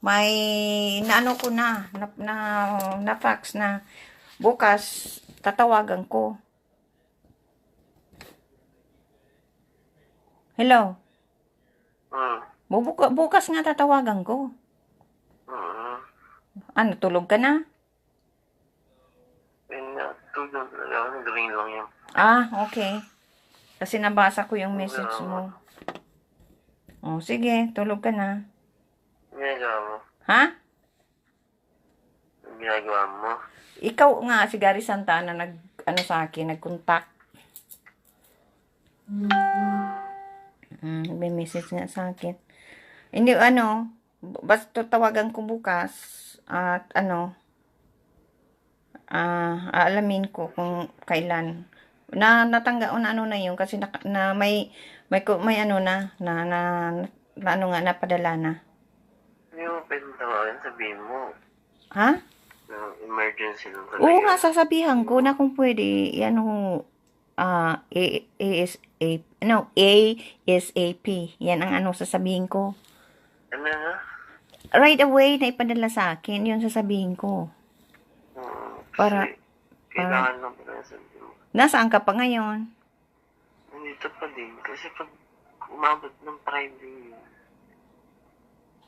may naano ko na fax na bukas tatawagan ko. Hello? Bukas nga tatawagan ko. Ano, tulog ka na? Tulog na lang. Gawin lang yan. Okay. Kasi nabasa ko yung message mo. Sige, tulog ka na. Ginagawa mo? Ha? Ginagawa mo? Ikaw nga, si Gary Santana, sa akin, nag-contact. May message nga sa akin. Hindi, basta tawagan ko bukas at aalamin ko kung kailan. Natangga na yun kasi may napadala na. Hindi mo pwede tawagan, sabihin mo. Ha? Emergency lang talaga. Oo nga, sasabihan ko na kung pwede, ASAP. Yan ang sasabihin ko. Ano nga? Right away na ipadala sa akin, yun sasabihin ko. Kasi kailangan lang pala sabihin mo. Nasaan ka pa ngayon? Nandito pa din. Kasi pag umabot ng Friday,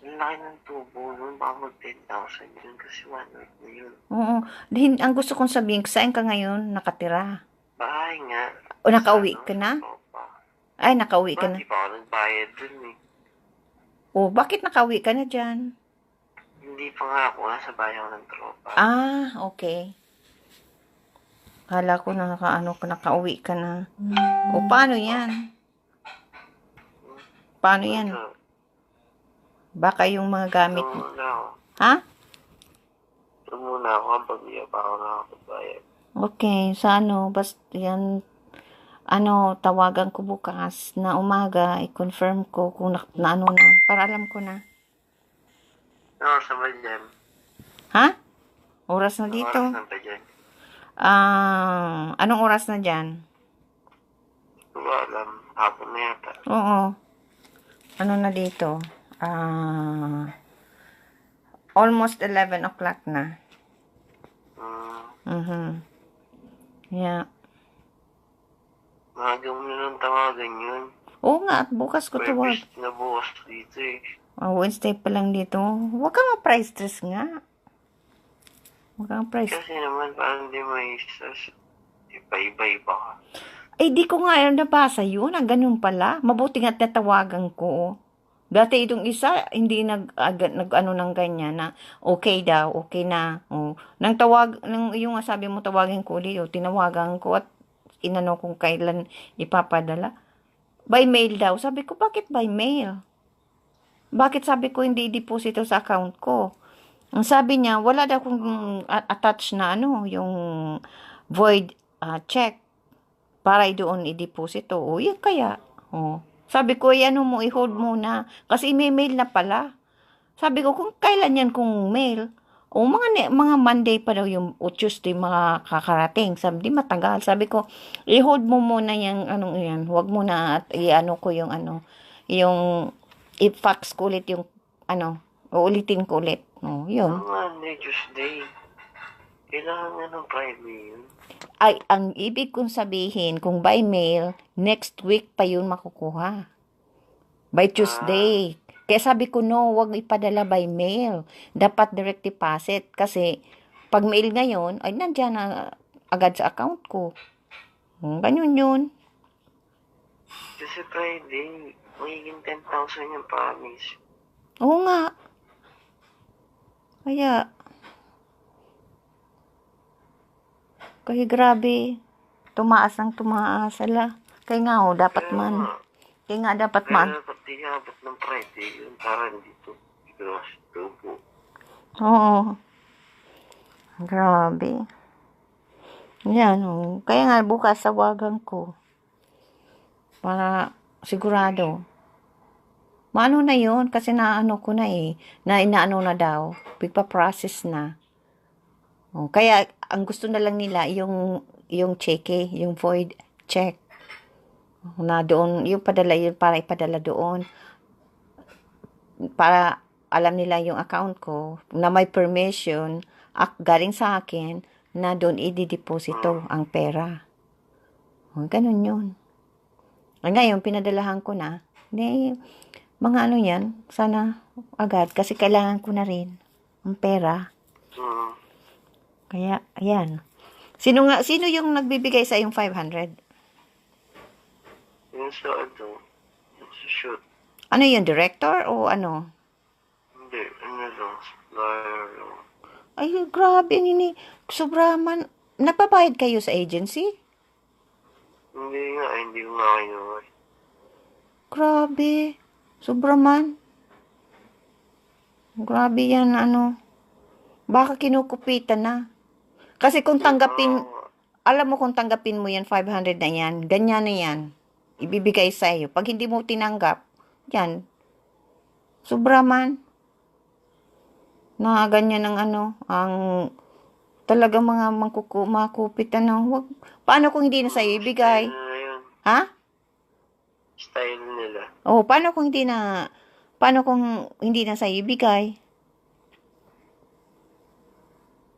ang laki ng tubo nun, baka mag 10,000 yun kasi 1 week na yun. Oo. Ang gusto kong sabihin, saan ka ngayon nakatira? Bahay nga. O nakauwi ka na? Ay, nakauwi ka na. Hindi pa ako nagbayad dun eh. Bakit nakauwi ka na dyan? Hindi pa nga ako, nasa bahay ako ng tropa. Okay. Kala ko nakauwi ka na. Paano yan? Paano yan? Baka yung mga gamit mo. Ha? Ito muna ako kapag iya pa ako nakakapagbayad. Okay, basta yan, tawagan ko bukas na umaga, i-confirm ko kung na, para alam ko na. Ano oras na ba dyan? Ha? Oras na dito? Oras na ba dyan? Anong oras na dyan? Hindi ko alam. Hapon na yata. Oo. Ano na dito? Almost 11 o'clock na. Yeah. Maaga mo na lang tawagan yun. Oo nga, at bukas ko tawag. Pwede na bukas dito eh. Wednesday pa lang dito. Huwag ka ma-price stress nga. Huwag kang price. Kasi naman, parang di may iba-iba ka. Di ko nga nabasa yun. Ganun pala. Mabuti nga tatawagan ko. Dati itong isa, hindi nag-ano ng ganyan na okay daw, okay na. Yung sabi mo tawagin ko ulit, tinawagan ko at inano kung kailan ipapadala. By mail daw. Sabi ko, bakit by mail? Bakit sabi ko hindi deposito sa account ko? Ang sabi niya, wala daw kung attach na yung void check para doon i-deposito. Yan kaya. Sabi ko, i-hold muna. Kasi i-mail na pala. Sabi ko, kung kailan yan kung mail? Mga Monday pa daw o Tuesday mga kakarating. Sabi, di matagal. Sabi ko, i-hold mo muna yan, yan. Huwag mo na at ko yung yung i-fax ko ulit yung uulitin ko ulit. Yun. Monday, Tuesday. Kailangan nga ng Friday yun. Ay, ang ibig kong sabihin, kung by mail, next week pa yun makukuha. By Tuesday. Kaya sabi ko, no, wag ipadala by mail. Dapat direct deposit. Kasi, pag mail ngayon, ay nandyan na agad sa account ko. Ganyan yun. Kasi Friday, magiging 10,000 yung promise. Oo nga. Kaya grabe. Tumaas ang tumaas. Kaya nga dapat man. Kaya nga dapat man. Kaya dapat iabot ng Friday yun para dito. Dito po. Oo. Grabe. Yan, Kaya nga bukas tawagan ko. Para sigurado. Maano na yun? Kasi ko na inaano na daw. Pagpa-process na. Kaya, ang gusto na lang nila, yung cheque, yung void check. Na doon, yung para ipadala doon. Para alam nila yung account ko, na may permission, galing sa akin, na doon i-deposito ang pera. O, ganun yun. Ngayon, pinadalahan ko na. Mga ano yan, sana agad, kasi kailangan ko na rin ang pera. Mm. Kaya, ayan. Sino yung nagbibigay sa yung 500? Yung sa ano, sa shoot. Ano yun, director o ano? Hindi, ano lang, supplier lang. Ay, grabe, nini. Sobraman. Nagbabayad kayo sa agency? Hindi ko nga kinuha. Grabe. Sobraman. Grabe yan, ano. Baka kinukupitan na. Kasi kung tanggapin, alam mo kung tanggapin mo yan, 500 na yan, ganyan na yan. Ibibigay sa iyo. Pag hindi mo tinanggap, yan. Sobraman. Na ganyan ang ano, ang talaga mga makupit wag. Paano kung hindi na sa'yo ibigay? Style nila yun. Ha? Style nila. Oh, paano kung hindi na sa'yo ibigay?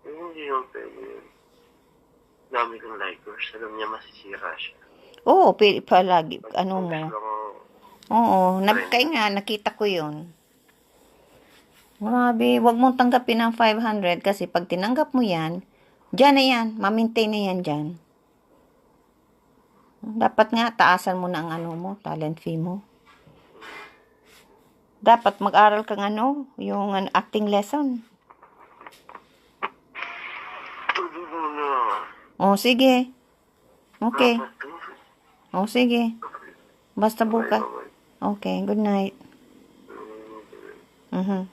Hindi yung pwede yun. Dami kong likers. Alam niya masisira siya. Oo, palagi, ano mo. Post lang ako. Oo, kaya nga, nakita ko yun. Grabe, wag mong tanggapin ang 500 kasi pag tinanggap mo yan, dyan na yan, ma-maintain na yan dyan. Dapat nga, taasan mo na ang ano mo, talent fee mo. Dapat mag-aral kang ano, yung acting lesson. Tuloy na. O, sige. Okay. Dapat to. O, sige. Basta bukas. Bye-bye. Okay, good night. Mm. Mhm.